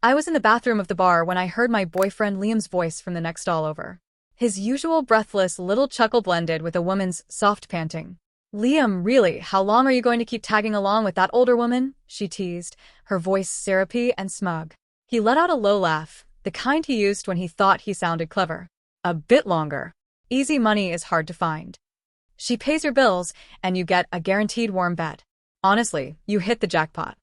I was in the bathroom of the bar when I heard my boyfriend Liam's voice from the next stall over. His usual breathless little chuckle blended with a woman's soft panting. "Liam, really, how long are you going to keep tagging along with that older woman?" she teased, her voice syrupy and smug. He let out a low laugh, the kind he used when he thought he sounded clever. "A bit longer. Easy money is hard to find. She pays your bills, and you get a guaranteed warm bed. Honestly, you hit the jackpot."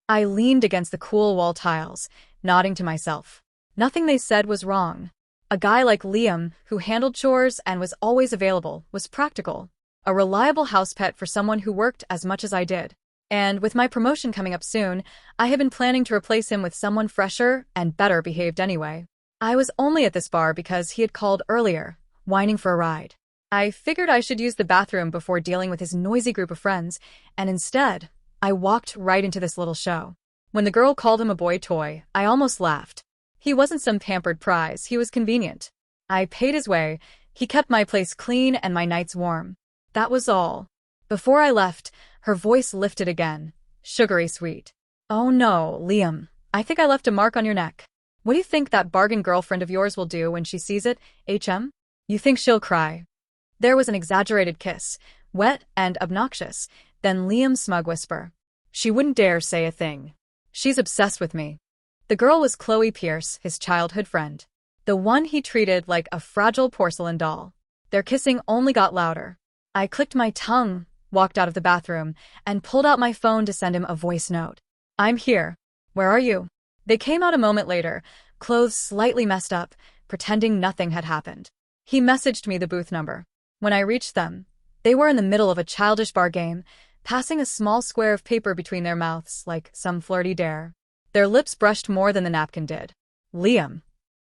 I leaned against the cool wall tiles, nodding to myself. Nothing they said was wrong. A guy like Liam, who handled chores and was always available, was practical. A reliable house pet for someone who worked as much as I did. And with my promotion coming up soon, I had been planning to replace him with someone fresher and better behaved anyway. I was only at this bar because he had called earlier, whining for a ride. I figured I should use the bathroom before dealing with his noisy group of friends, and instead, I walked right into this little show. When the girl called him a boy toy, I almost laughed. He wasn't some pampered prize, he was convenient. I paid his way, he kept my place clean and my nights warm. That was all. Before I left, her voice lifted again, sugary sweet. "Oh no, Liam, I think I left a mark on your neck. What do you think that bargain girlfriend of yours will do when she sees it, HM? You think she'll cry?" There was an exaggerated kiss, wet and obnoxious, then Liam's smug whisper. "She wouldn't dare say a thing. She's obsessed with me." The girl was Chloe Pierce, his childhood friend. The one he treated like a fragile porcelain doll. Their kissing only got louder. I clicked my tongue, walked out of the bathroom, and pulled out my phone to send him a voice note. "I'm here. Where are you?" They came out a moment later, clothes slightly messed up, pretending nothing had happened. He messaged me the booth number. When I reached them, they were in the middle of a childish bar game, passing a small square of paper between their mouths like some flirty dare. Their lips brushed more than the napkin did. "Liam."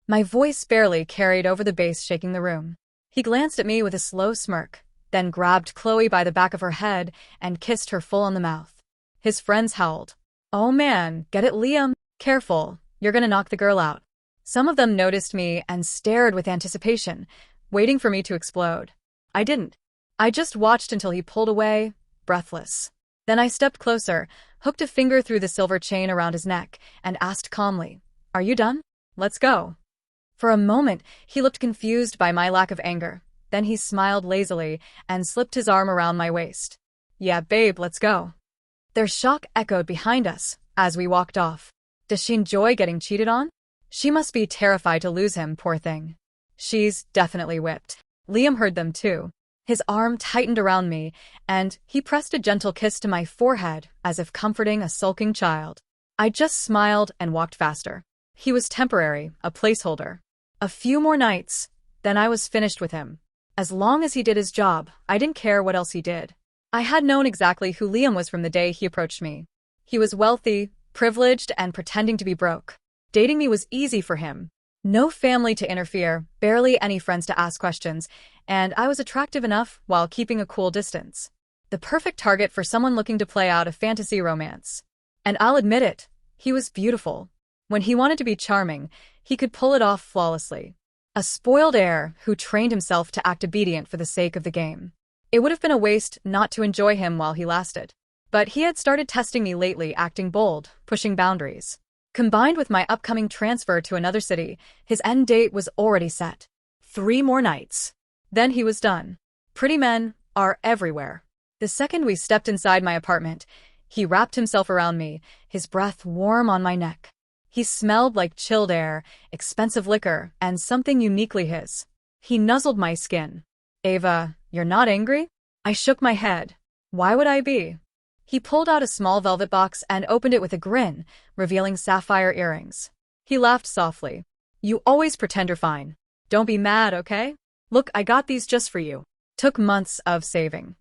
My voice barely carried over the bass, shaking the room. He glanced at me with a slow smirk, then grabbed Chloe by the back of her head and kissed her full on the mouth. His friends howled. "Oh man, get it, Liam? Careful, you're gonna knock the girl out." Some of them noticed me and stared with anticipation, waiting for me to explode. I didn't. I just watched until he pulled away, breathless. Then I stepped closer, hooked a finger through the silver chain around his neck, and asked calmly, "Are you done? Let's go." For a moment, he looked confused by my lack of anger. Then he smiled lazily and slipped his arm around my waist. "Yeah, babe, let's go." Their shock echoed behind us as we walked off. Does she enjoy getting cheated on? She must be terrified to lose him, poor thing. She's definitely whipped. Liam heard them too. His arm tightened around me, and he pressed a gentle kiss to my forehead as if comforting a sulking child. I just smiled and walked faster. He was temporary, a placeholder. A few more nights, then I was finished with him. As long as he did his job, I didn't care what else he did. I had known exactly who Liam was from the day he approached me. He was wealthy, privileged, and pretending to be broke. Dating me was easy for him. No family to interfere, barely any friends to ask questions, and I was attractive enough while keeping a cool distance. The perfect target for someone looking to play out a fantasy romance. And I'll admit it, he was beautiful. When he wanted to be charming, he could pull it off flawlessly. A spoiled heir who trained himself to act obedient for the sake of the game. It would have been a waste not to enjoy him while he lasted. But he had started testing me lately, acting bold, pushing boundaries. Combined with my upcoming transfer to another city, his end date was already set. 3 more nights. Then he was done. Pretty men are everywhere. The second we stepped inside my apartment, he wrapped himself around me, his breath warm on my neck. He smelled like chilled air, expensive liquor, and something uniquely his. He nuzzled my skin. "Ava, you're not angry?" I shook my head. Why would I be? He pulled out a small velvet box and opened it with a grin, revealing sapphire earrings. He laughed softly. "You always pretend you're fine. Don't be mad, okay? Look, I got these just for you. Took months of saving."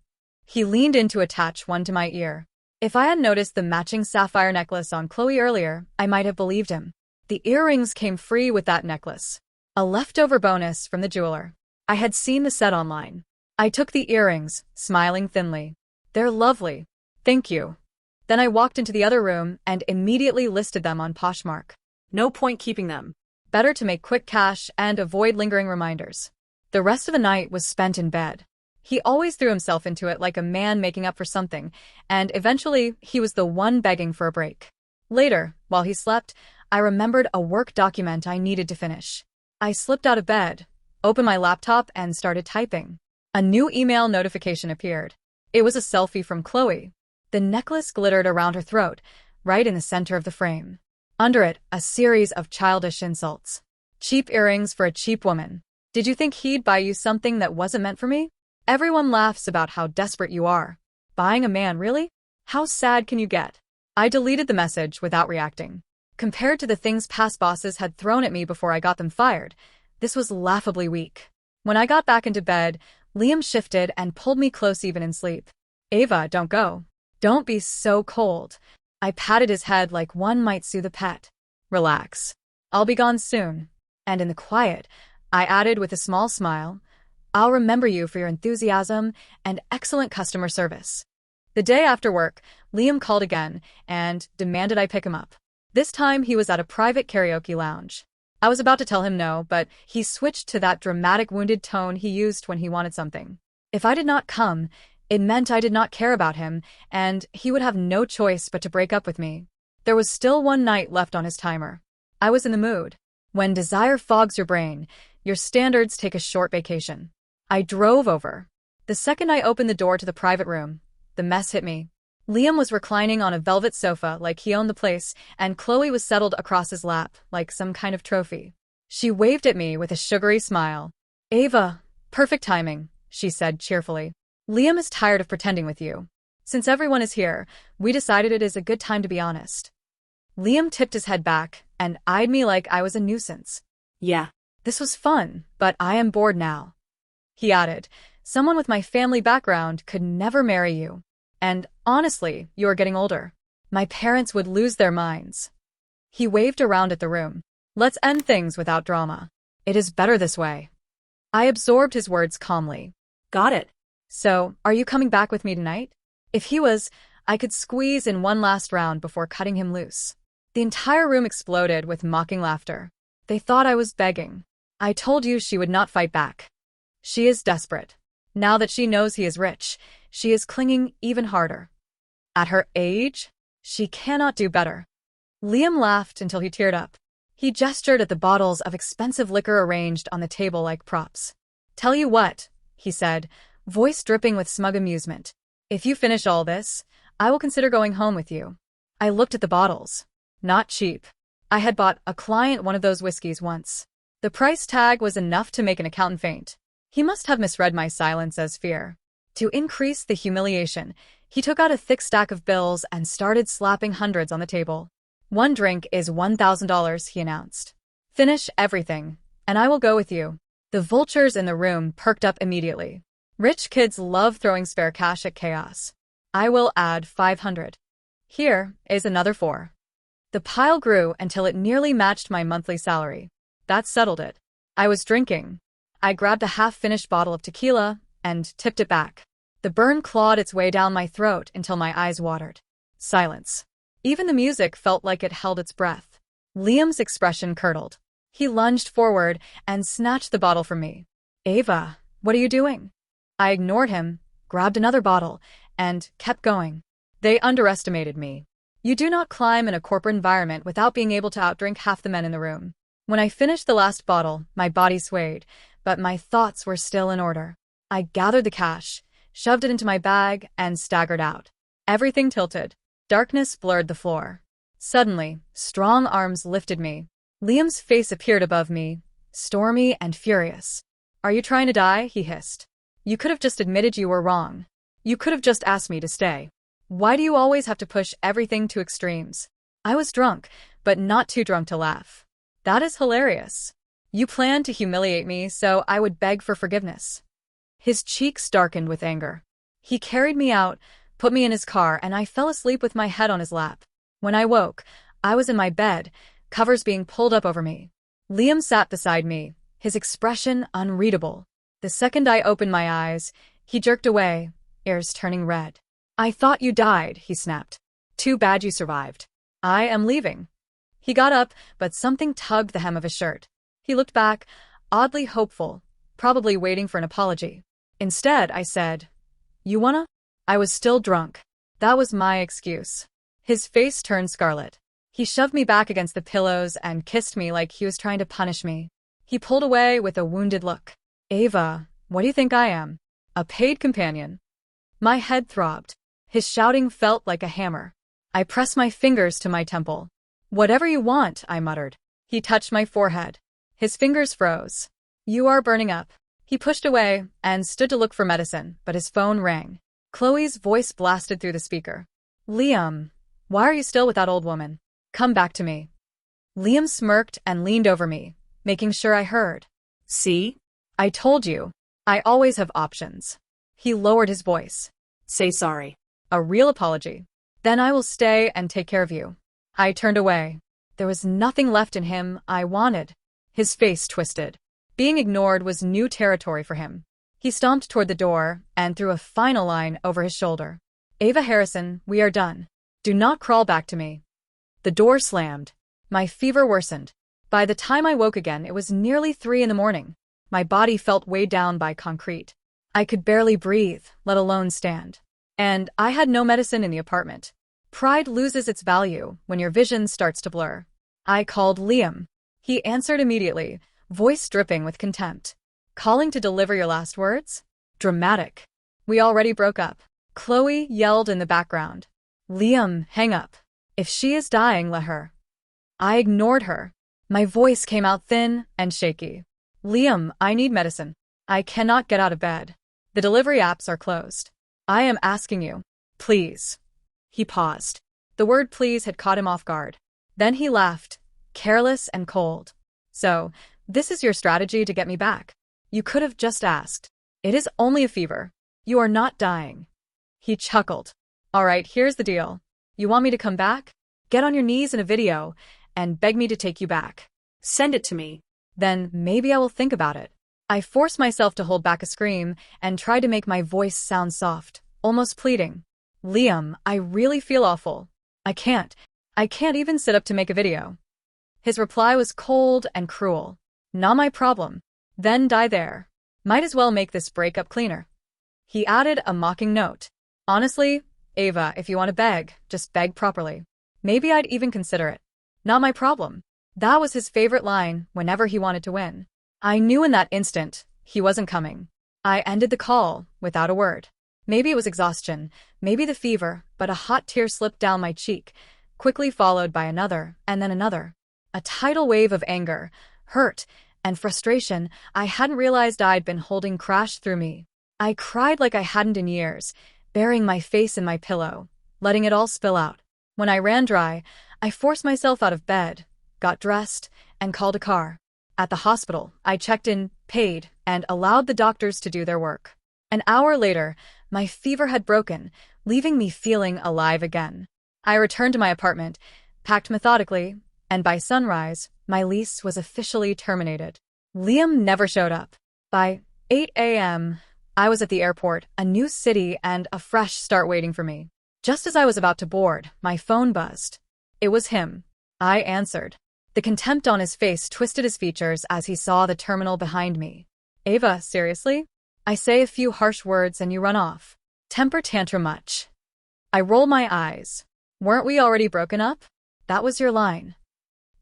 He leaned in to attach one to my ear. If I had noticed the matching sapphire necklace on Chloe earlier, I might have believed him. The earrings came free with that necklace. A leftover bonus from the jeweler. I had seen the set online. I took the earrings, smiling thinly. "They're lovely. Thank you." Then I walked into the other room and immediately listed them on Poshmark. No point keeping them. Better to make quick cash and avoid lingering reminders. The rest of the night was spent in bed. He always threw himself into it like a man making up for something, and eventually he was the one begging for a break. Later, while he slept, I remembered a work document I needed to finish. I slipped out of bed, opened my laptop, and started typing. A new email notification appeared. It was a selfie from Chloe. The necklace glittered around her throat, right in the center of the frame. Under it, a series of childish insults. Cheap earrings for a cheap woman. Did you think he'd buy you something that wasn't meant for me? Everyone laughs about how desperate you are. Buying a man, really? How sad can you get? I deleted the message without reacting. Compared to the things past bosses had thrown at me before I got them fired, this was laughably weak. When I got back into bed, Liam shifted and pulled me close even in sleep. Ava, don't go. Don't be so cold. I patted his head like one might soothe a pet. Relax. I'll be gone soon. And in the quiet, I added with a small smile, I'll remember you for your enthusiasm and excellent customer service. The day after work, Liam called again and demanded I pick him up. This time he was at a private karaoke lounge. I was about to tell him no, but he switched to that dramatic wounded tone he used when he wanted something. If I did not come, it meant I did not care about him, and he would have no choice but to break up with me. There was still one night left on his timer. I was in the mood. When desire fogs your brain, your standards take a short vacation. I drove over. The second I opened the door to the private room, the mess hit me. Liam was reclining on a velvet sofa like he owned the place, and Chloe was settled across his lap like some kind of trophy. She waved at me with a sugary smile. Ava, perfect timing, she said cheerfully. Liam is tired of pretending with you. Since everyone is here, we decided it is a good time to be honest. Liam tipped his head back and eyed me like I was a nuisance. Yeah, this was fun, but I am bored now. He added, someone with my family background could never marry you. And, honestly, you are getting older. My parents would lose their minds. He waved around at the room. Let's end things without drama. It is better this way. I absorbed his words calmly. Got it. So, are you coming back with me tonight? If he was, I could squeeze in one last round before cutting him loose. The entire room exploded with mocking laughter. They thought I was begging. I told you she would not fight back. She is desperate. Now that she knows he is rich, she is clinging even harder. At her age, she cannot do better. Liam laughed until he teared up. He gestured at the bottles of expensive liquor arranged on the table like props. Tell you what, he said, voice dripping with smug amusement. If you finish all this, I will consider going home with you. I looked at the bottles. Not cheap. I had bought a client one of those whiskeys once. The price tag was enough to make an accountant faint. He must have misread my silence as fear. To increase the humiliation, he took out a thick stack of bills and started slapping hundreds on the table. One drink is $1,000, he announced. Finish everything, and I will go with you. The vultures in the room perked up immediately. Rich kids love throwing spare cash at chaos. I will add 500. Here is another 4. The pile grew until it nearly matched my monthly salary. That settled it. I was drinking. I grabbed a half-finished bottle of tequila and tipped it back. The burn clawed its way down my throat until my eyes watered. Silence. Even the music felt like it held its breath. Liam's expression curdled. He lunged forward and snatched the bottle from me. Ava, what are you doing? I ignored him, grabbed another bottle, and kept going. They underestimated me. You do not climb in a corporate environment without being able to outdrink half the men in the room. When I finished the last bottle, my body swayed, but my thoughts were still in order. I gathered the cash, shoved it into my bag, and staggered out. Everything tilted. Darkness blurred the floor. Suddenly, strong arms lifted me. Liam's face appeared above me, stormy and furious. Are you trying to die? He hissed. You could have just admitted you were wrong. You could have just asked me to stay. Why do you always have to push everything to extremes? I was drunk, but not too drunk to laugh. That is hilarious. You planned to humiliate me so I would beg for forgiveness. His cheeks darkened with anger. He carried me out, put me in his car, and I fell asleep with my head on his lap. When I woke, I was in my bed, covers being pulled up over me. Liam sat beside me, his expression unreadable. The second I opened my eyes, he jerked away, ears turning red. I thought you died, he snapped. Too bad you survived. I am leaving. He got up, but something tugged the hem of his shirt. He looked back, oddly hopeful, probably waiting for an apology. Instead, I said, You wanna? I was still drunk. That was my excuse. His face turned scarlet. He shoved me back against the pillows and kissed me like he was trying to punish me. He pulled away with a wounded look. Ava, what do you think I am? A paid companion? My head throbbed. His shouting felt like a hammer. I pressed my fingers to my temple. Whatever you want, I muttered. He touched my forehead. His fingers froze. You are burning up. He pushed away and stood to look for medicine, but his phone rang. Chloe's voice blasted through the speaker. Liam, why are you still with that old woman? Come back to me. Liam smirked and leaned over me, making sure I heard. See? I told you. I always have options. He lowered his voice. Say sorry. A real apology. Then I will stay and take care of you. I turned away. There was nothing left in him I wanted. His face twisted. Being ignored was new territory for him. He stomped toward the door and threw a final line over his shoulder. Ava Harrison, we are done. Do not crawl back to me. The door slammed. My fever worsened. By the time I woke again, it was nearly 3 in the morning. My body felt weighed down by concrete. I could barely breathe, let alone stand. And I had no medicine in the apartment. Pride loses its value when your vision starts to blur. I called Liam. He answered immediately, voice dripping with contempt. Calling to deliver your last words? Dramatic. We already broke up. Chloe yelled in the background. Liam, hang up. If she is dying, let her. I ignored her. My voice came out thin and shaky. Liam, I need medicine. I cannot get out of bed. The delivery apps are closed. I am asking you. Please. He paused. The word please had caught him off guard. Then he laughed, careless and cold. So, this is your strategy to get me back? You could have just asked. It is only a fever. You are not dying. He chuckled. All right, here's the deal. You want me to come back? Get on your knees in a video and beg me to take you back. Send it to me. Then maybe I will think about it. I forced myself to hold back a scream and tried to make my voice sound soft, almost pleading. Liam, I really feel awful. I can't even sit up to make a video. His reply was cold and cruel. Not my problem. Then die there. Might as well make this breakup cleaner. He added a mocking note. Honestly, Ava, if you want to beg, just beg properly. Maybe I'd even consider it. Not my problem. That was his favorite line whenever he wanted to win. I knew in that instant he wasn't coming. I ended the call without a word. Maybe it was exhaustion, maybe the fever, but a hot tear slipped down my cheek, quickly followed by another and then another. A tidal wave of anger, hurt, and frustration I hadn't realized I'd been holding crashed through me. I cried like I hadn't in years, burying my face in my pillow, letting it all spill out. When I ran dry, I forced myself out of bed, got dressed, and called a car. At the hospital, I checked in, paid, and allowed the doctors to do their work. An hour later, my fever had broken, leaving me feeling alive again. I returned to my apartment, packed methodically, and by sunrise, my lease was officially terminated. Liam never showed up. By 8 a.m., I was at the airport, a new city and a fresh start waiting for me. Just as I was about to board, my phone buzzed. It was him. I answered. The contempt on his face twisted his features as he saw the terminal behind me. Ava, seriously? I say a few harsh words and you run off. Temper tantrum much. I roll my eyes. Weren't we already broken up? That was your line.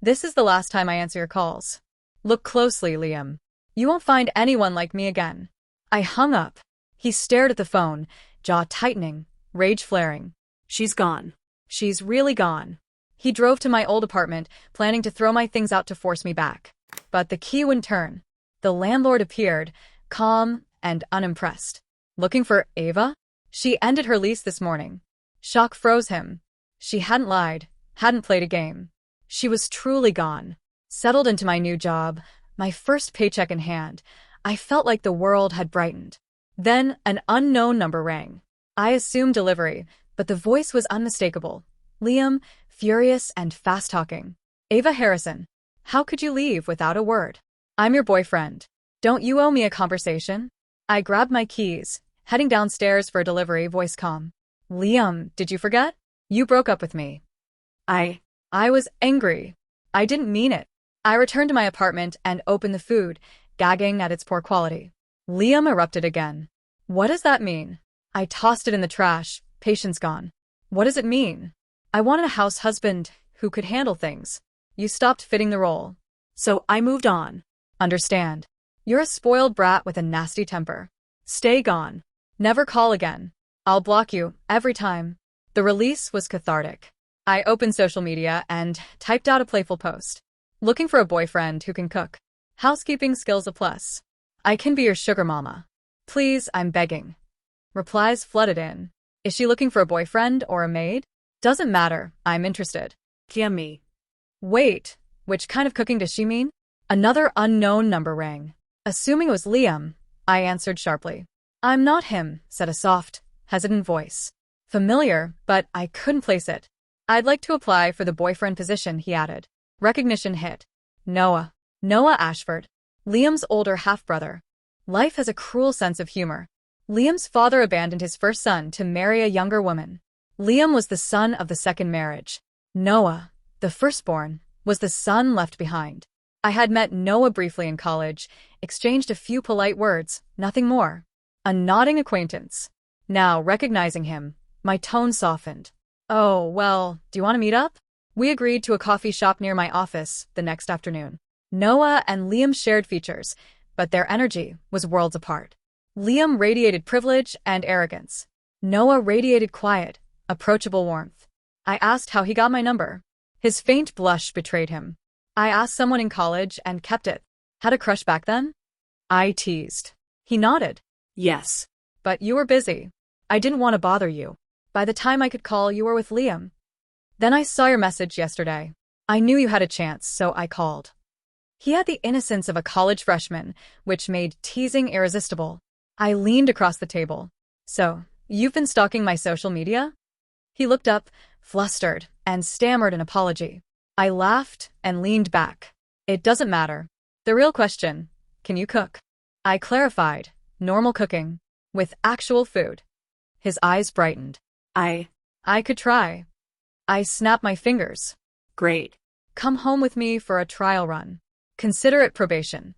This is the last time I answer your calls. Look closely, Liam. You won't find anyone like me again. I hung up. He stared at the phone, jaw tightening, rage flaring. She's gone. She's really gone. He drove to my old apartment, planning to throw my things out to force me back. But the key wouldn't turn. The landlord appeared, calm and unimpressed. Looking for Ava? She ended her lease this morning. Shock froze him. She hadn't lied, hadn't played a game. She was truly gone. Settled into my new job, my first paycheck in hand, I felt like the world had brightened. Then an unknown number rang. I assumed delivery, but the voice was unmistakable. Liam, furious and fast-talking. Ava Harrison, how could you leave without a word? I'm your boyfriend. Don't you owe me a conversation? I grabbed my keys, heading downstairs for a delivery, voice calm. Liam, did you forget? You broke up with me. I was angry. I didn't mean it. I returned to my apartment and opened the food, gagging at its poor quality. Liam erupted again. What does that mean? I tossed it in the trash, patience gone. What does it mean? I wanted a house husband who could handle things. You stopped fitting the role. So I moved on. Understand. You're a spoiled brat with a nasty temper. Stay gone. Never call again. I'll block you every time. The release was cathartic. I opened social media and typed out a playful post. Looking for a boyfriend who can cook. Housekeeping skills a plus. I can be your sugar mama. Please, I'm begging. Replies flooded in. Is she looking for a boyfriend or a maid? Doesn't matter, I'm interested. Yummy. Wait, which kind of cooking does she mean? Another unknown number rang. Assuming it was Liam, I answered sharply. I'm not him, said a soft, hesitant voice. Familiar, but I couldn't place it. I'd like to apply for the boyfriend position, he added. Recognition hit. Noah. Noah Ashford. Liam's older half-brother. Life has a cruel sense of humor. Liam's father abandoned his first son to marry a younger woman. Liam was the son of the second marriage. Noah, the firstborn, was the son left behind. I had met Noah briefly in college, exchanged a few polite words, nothing more. A nodding acquaintance. Now, recognizing him, my tone softened. Oh, well, do you want to meet up? We agreed to a coffee shop near my office the next afternoon. Noah and Liam shared features, but their energy was worlds apart. Liam radiated privilege and arrogance. Noah radiated quiet, approachable warmth. I asked how he got my number. His faint blush betrayed him. I asked someone in college and kept it. Had a crush back then? I teased. He nodded. Yes. But you were busy. I didn't want to bother you. By the time I could call, you were with Liam. Then I saw your message yesterday. I knew you had a chance, so I called. He had the innocence of a college freshman, which made teasing irresistible. I leaned across the table. So, you've been stalking my social media? He looked up, flustered, and stammered an apology. I laughed and leaned back. It doesn't matter. The real question, can you cook? I clarified, normal cooking, with actual food. His eyes brightened. I could try. I snapped my fingers. Great. Come home with me for a trial run. Consider it probation.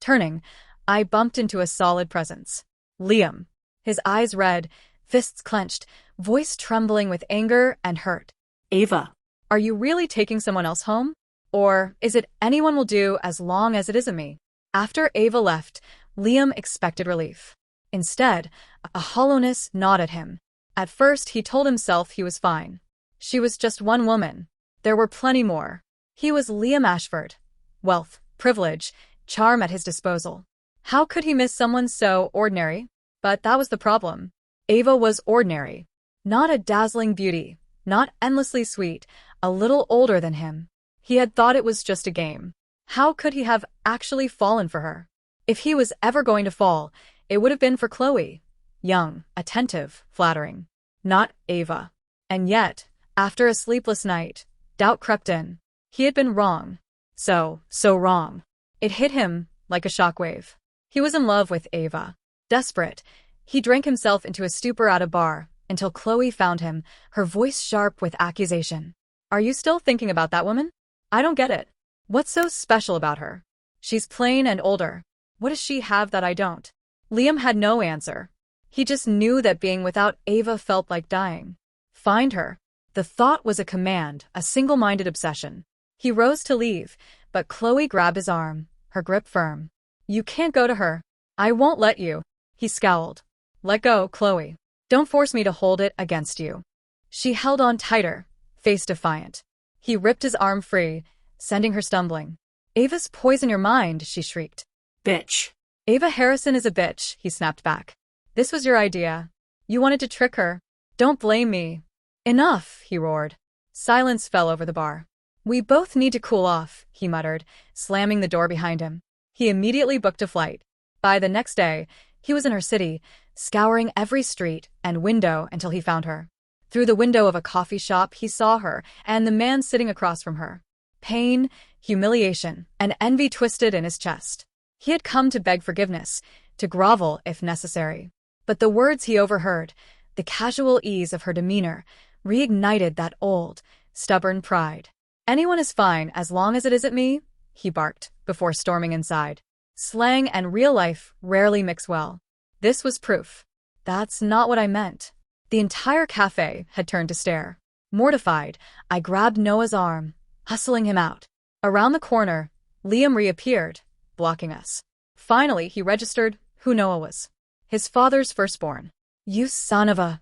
Turning, I bumped into a solid presence. Liam. His eyes red, fists clenched, voice trembling with anger and hurt. Ava. Are you really taking someone else home? Or is it anyone will do as long as it isn't me? After Ava left, Liam expected relief. Instead, a hollowness gnawed at him. At first, he told himself he was fine. She was just one woman. There were plenty more. He was Liam Ashford. Wealth, privilege, charm at his disposal. How could he miss someone so ordinary? But that was the problem. Ava was ordinary. Not a dazzling beauty, not endlessly sweet, a little older than him. He had thought it was just a game. How could he have actually fallen for her? If he was ever going to fall, it would have been for Chloe. Young, attentive, flattering. Not Ava. And yet, after a sleepless night, doubt crept in. He had been wrong. So wrong. It hit him like a shockwave. He was in love with Ava. Desperate, he drank himself into a stupor at a bar until Chloe found him, her voice sharp with accusation. Are you still thinking about that woman? I don't get it. What's so special about her? She's plain and older. What does she have that I don't? Liam had no answer. He just knew that being without Ava felt like dying. Find her. The thought was a command, a single-minded obsession. He rose to leave, but Chloe grabbed his arm, her grip firm. You can't go to her. I won't let you. He scowled. Let go, Chloe. Don't force me to hold it against you. She held on tighter, face defiant. He ripped his arm free, sending her stumbling. Ava's poison your mind, she shrieked. Bitch. Ava Harrison is a bitch, he snapped back. This was your idea. You wanted to trick her. Don't blame me. Enough, he roared. Silence fell over the bar. We both need to cool off, he muttered, slamming the door behind him. He immediately booked a flight. By the next day, he was in her city, scouring every street and window until he found her. Through the window of a coffee shop, he saw her and the man sitting across from her. Pain, humiliation, and envy twisted in his chest. He had come to beg forgiveness, to grovel if necessary. But the words he overheard, the casual ease of her demeanor, reignited that old, stubborn pride. Anyone is fine as long as it isn't me, he barked, before storming inside. Slang and real life rarely mix well. This was proof. That's not what I meant. The entire cafe had turned to stare. Mortified, I grabbed Noah's arm, hustling him out. Around the corner, Liam reappeared, blocking us. Finally, he registered who Noah was. His father's firstborn. You son of a...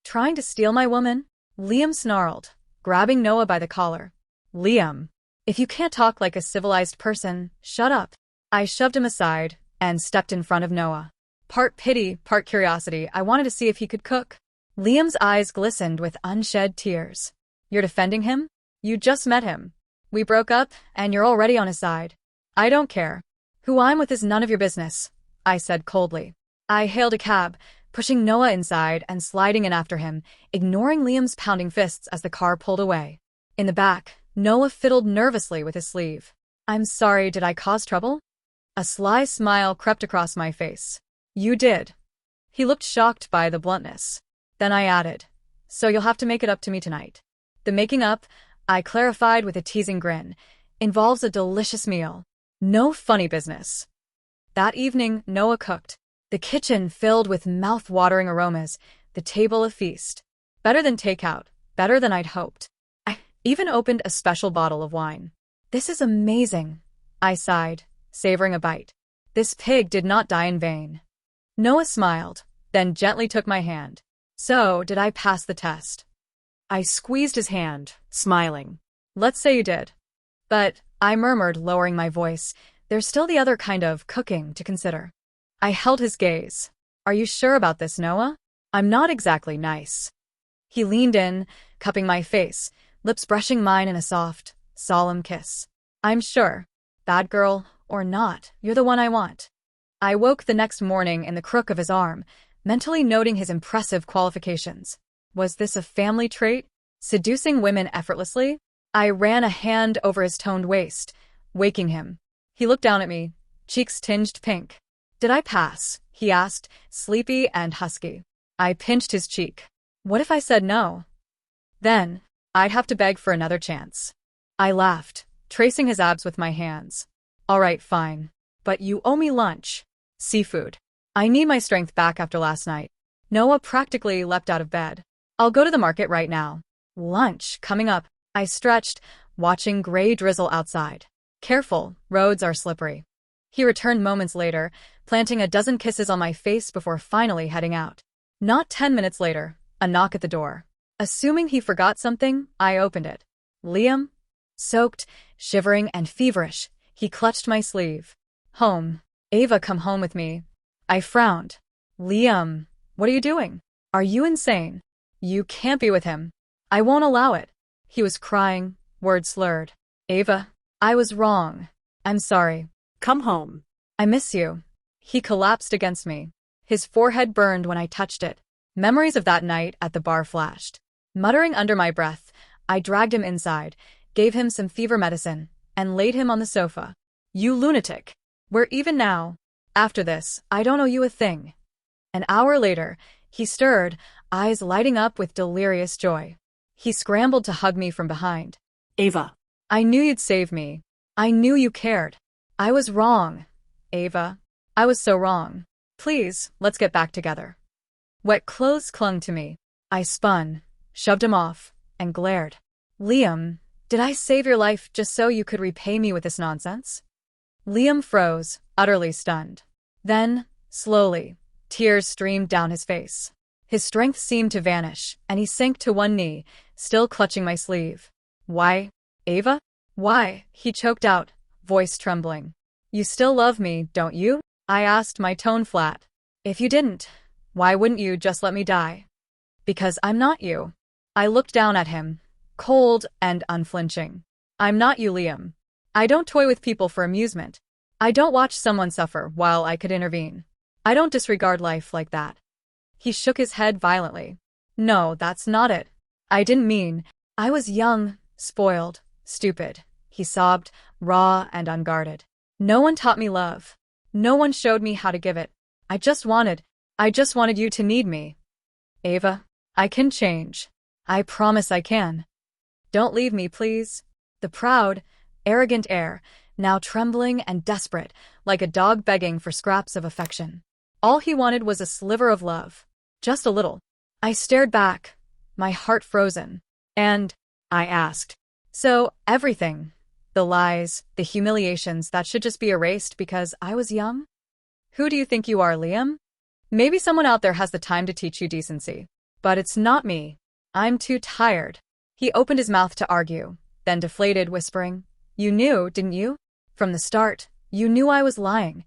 Trying to steal my woman? Liam snarled, grabbing Noah by the collar. Liam, if you can't talk like a civilized person, shut up. I shoved him aside and stepped in front of Noah. Part pity, part curiosity, I wanted to see if he could cook. Liam's eyes glistened with unshed tears. You're defending him? You just met him. We broke up, and you're already on his side. I don't care. Who I'm with is none of your business, I said coldly. I hailed a cab, pushing Noah inside and sliding in after him, ignoring Liam's pounding fists as the car pulled away. In the back, Noah fiddled nervously with his sleeve. I'm sorry, did I cause trouble? A sly smile crept across my face. You did. He looked shocked by the bluntness. Then I added, so you'll have to make it up to me tonight. The making up, I clarified with a teasing grin, involves a delicious meal. No funny business. That evening, Noah cooked. The kitchen filled with mouth-watering aromas, the table a feast. Better than takeout, better than I'd hoped. I even opened a special bottle of wine. This is amazing, I sighed, savoring a bite. This pig did not die in vain. Noah smiled, then gently took my hand. So, did I pass the test? I squeezed his hand, smiling. Let's say you did. But, I murmured, lowering my voice, there's still the other kind of cooking to consider. I held his gaze. Are you sure about this, Noah? I'm not exactly nice. He leaned in, cupping my face, lips brushing mine in a soft, solemn kiss. I'm sure. Bad girl, or not, you're the one I want. I woke the next morning in the crook of his arm, mentally noting his impressive qualifications. Was this a family trait? Seducing women effortlessly? I ran a hand over his toned waist, waking him. He looked down at me, cheeks tinged pink. Did I pass? He asked, sleepy and husky. I pinched his cheek. What if I said no? Then, I'd have to beg for another chance. I laughed, tracing his abs with my hands. All right, fine. But you owe me lunch. Seafood. I need my strength back after last night. Noah practically leapt out of bed. I'll go to the market right now. Lunch, coming up. I stretched, watching gray drizzle outside. Careful, roads are slippery. He returned moments later, planting a dozen kisses on my face before finally heading out. Not 10 minutes later, a knock at the door. Assuming he forgot something, I opened it. Liam? Soaked, shivering, and feverish, he clutched my sleeve. Home. Ava, come home with me. I frowned. Liam, what are you doing? Are you insane? You can't be with him. I won't allow it. He was crying, words slurred. Ava, I was wrong. I'm sorry. Come home. I miss you. He collapsed against me. His forehead burned when I touched it. Memories of that night at the bar flashed. Muttering under my breath, I dragged him inside, gave him some fever medicine, and laid him on the sofa. You lunatic. We're even now. After this, I don't owe you a thing. An hour later, he stirred, eyes lighting up with delirious joy. He scrambled to hug me from behind. Ava. I knew you'd save me. I knew you cared. I was wrong, Ava. I was so wrong. Please, let's get back together. Wet clothes clung to me. I spun, shoved him off, and glared. Liam, did I save your life just so you could repay me with this nonsense? Liam froze, utterly stunned. Then, slowly, tears streamed down his face. His strength seemed to vanish, and he sank to one knee, still clutching my sleeve. Why, Ava? Why? He choked out, voice trembling. You still love me, don't you? I asked, my tone flat. If you didn't, why wouldn't you just let me die? Because I'm not you. I looked down at him, cold and unflinching. I'm not you, Liam. I don't toy with people for amusement. I don't watch someone suffer while I could intervene. I don't disregard life like that. He shook his head violently. No, that's not it. I didn't mean. I was young, spoiled, stupid. He sobbed, raw and unguarded. No one taught me love. No one showed me how to give it. I just wanted you to need me. Ava, I can change. I promise I can. Don't leave me, please. The proud, arrogant air, now trembling and desperate, like a dog begging for scraps of affection. All he wanted was a sliver of love. Just a little. I stared back, my heart frozen. And I asked, so everything, the lies, the humiliations that should just be erased because I was young? Who do you think you are, Liam? Maybe someone out there has the time to teach you decency. But it's not me. I'm too tired. He opened his mouth to argue, then deflated, whispering, you knew, didn't you? From the start, you knew I was lying.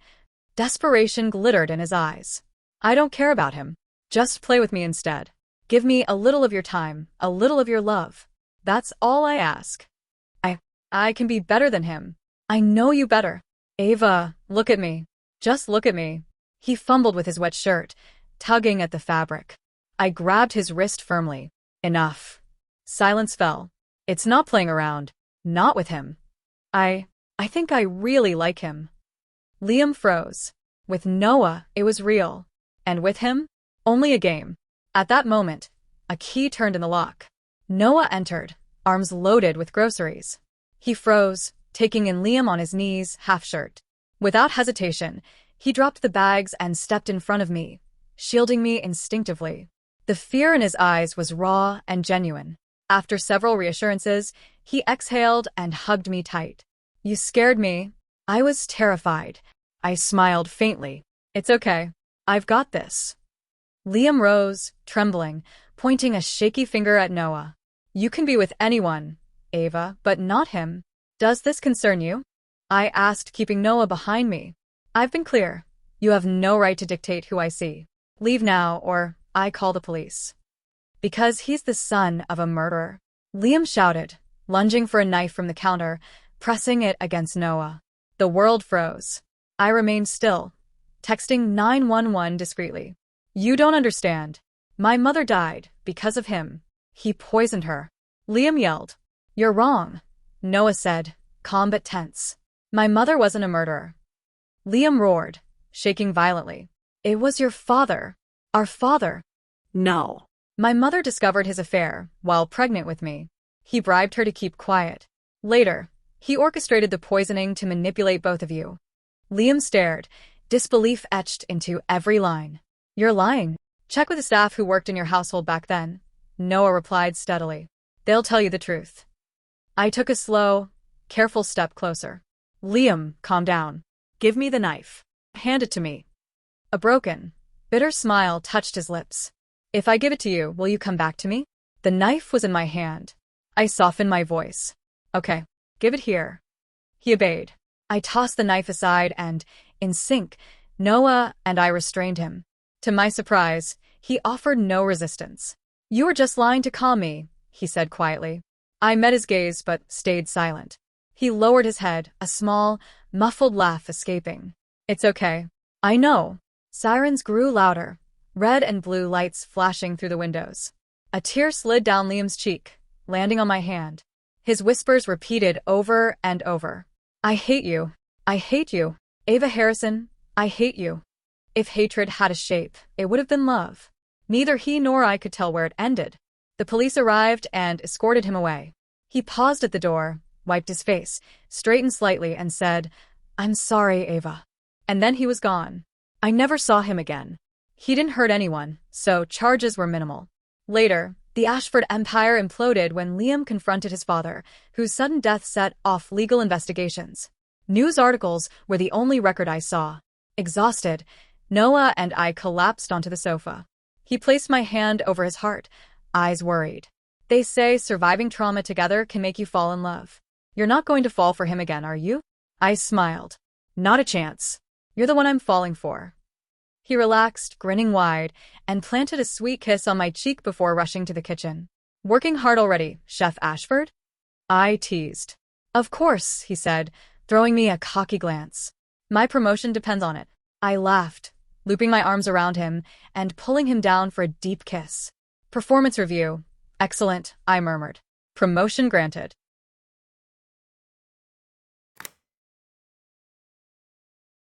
Desperation glittered in his eyes. I don't care about him. Just play with me instead. Give me a little of your time, a little of your love. That's all I ask. I can be better than him. I know you better. Ava, look at me. Just look at me. He fumbled with his wet shirt, tugging at the fabric. I grabbed his wrist firmly. Enough. Silence fell. It's not playing around. Not with him. I think I really like him. Liam froze. With Noah, it was real. And with him, only a game. At that moment, a key turned in the lock. Noah entered, arms loaded with groceries. He froze, taking in Liam on his knees, half-shirt. Without hesitation, he dropped the bags and stepped in front of me, shielding me instinctively. The fear in his eyes was raw and genuine. After several reassurances, he exhaled and hugged me tight. You scared me. I was terrified. I smiled faintly. It's okay. I've got this. Liam rose, trembling, pointing a shaky finger at Noah. You can be with anyone, Ava, but not him. Does this concern you? I asked, keeping Noah behind me. I've been clear. You have no right to dictate who I see. Leave now, or I call the police. Because he's the son of a murderer. Liam shouted, lunging for a knife from the counter, pressing it against Noah. The world froze. I remained still, texting 911 discreetly. You don't understand. My mother died because of him. He poisoned her. Liam yelled. You're wrong, Noah said, calm but tense. My mother wasn't a murderer. Liam roared, shaking violently. It was your father. Our father. No. My mother discovered his affair while pregnant with me. He bribed her to keep quiet. Later, he orchestrated the poisoning to manipulate both of you. Liam stared, disbelief etched into every line. You're lying. Check with the staff who worked in your household back then, Noah replied steadily. They'll tell you the truth. I took a slow, careful step closer. Liam, calm down. Give me the knife. Hand it to me. A broken, bitter smile touched his lips. If I give it to you, will you come back to me? The knife was in my hand. I softened my voice. Okay, give it here. He obeyed. I tossed the knife aside and, in sync, Noah and I restrained him. To my surprise, he offered no resistance. You were just lying to calm me, he said quietly. I met his gaze but stayed silent. He lowered his head, a small, muffled laugh escaping. It's okay. I know. Sirens grew louder, red and blue lights flashing through the windows. A tear slid down Liam's cheek, landing on my hand. His whispers repeated over and over. I hate you. I hate you. Ava Harrison, I hate you. If hatred had a shape, it would have been love. Neither he nor I could tell where it ended. The police arrived and escorted him away. He paused at the door, wiped his face, straightened slightly, and said, I'm sorry, Ava. And then he was gone. I never saw him again. He didn't hurt anyone, so charges were minimal. Later, the Ashford empire imploded when Liam confronted his father, whose sudden death set off legal investigations. News articles were the only record I saw. Exhausted, Noah and I collapsed onto the sofa. He placed my hand over his heart, eyes worried. They say surviving trauma together can make you fall in love. You're not going to fall for him again, are you? I smiled. Not a chance. You're the one I'm falling for. He relaxed, grinning wide, and planted a sweet kiss on my cheek before rushing to the kitchen. Working hard already, Chef Ashford? I teased. Of course, he said, throwing me a cocky glance. My promotion depends on it. I laughed, looping my arms around him and pulling him down for a deep kiss. Performance review. Excellent, I murmured. Promotion granted.